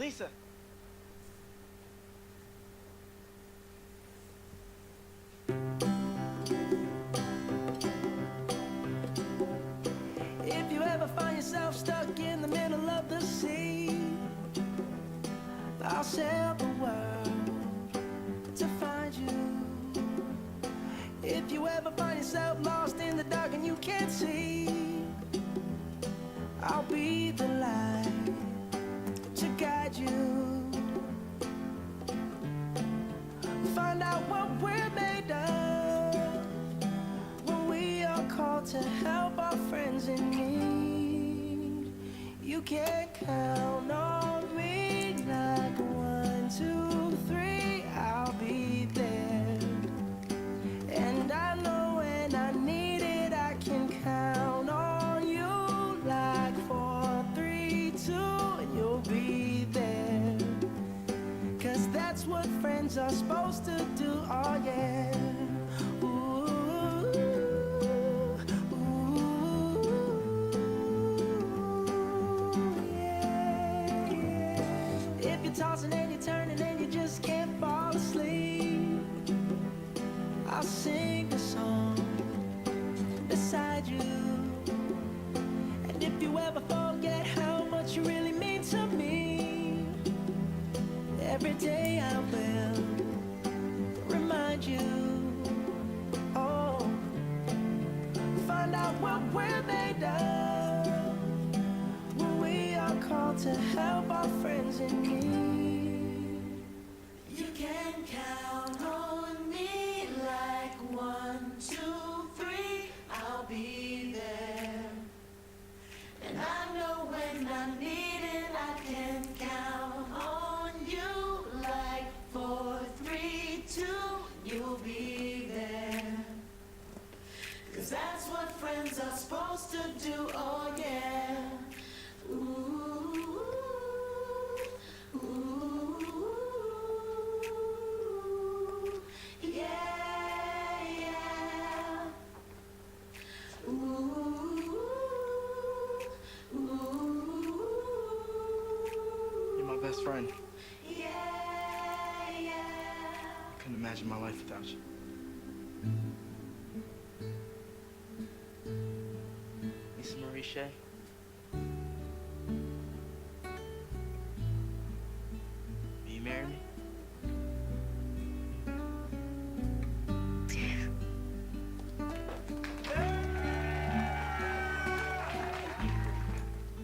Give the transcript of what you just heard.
Lisa. If you ever find yourself stuck in the middle of the sea, I'll sail the world to find you. If you ever find yourself lost in the dark and you can't see, I'll be the light to guide you. Find out what we're made of when we are called to help our friends in need. You can count on me like 1, 2, 3, I'll be there. And I know when I need it, I can count on you like 4, 3, 2, and you'll be there. 'Cause that's what friends are supposed to do, oh yeah. Ooh, ooh, yeah, yeah. If you're tossing and you're turning and you just can't fall asleep, I'll sing a song beside you. And if you ever forget how much you really mean to me, every day I will remind you. Oh, find out what we're made of when we are called to help our friends in need. You can count on me like 1, 2, 3, I'll be there. And I know when I need it, I can count on you like 4, 3, 2, you'll be there. 'Cause that's what friends are supposed to do, oh yeah. Ooh, ooh, yeah, yeah. Ooh, ooh, You're my best friend. yeah, yeah. Couldn't imagine my life without you. Lisa Marie Shea.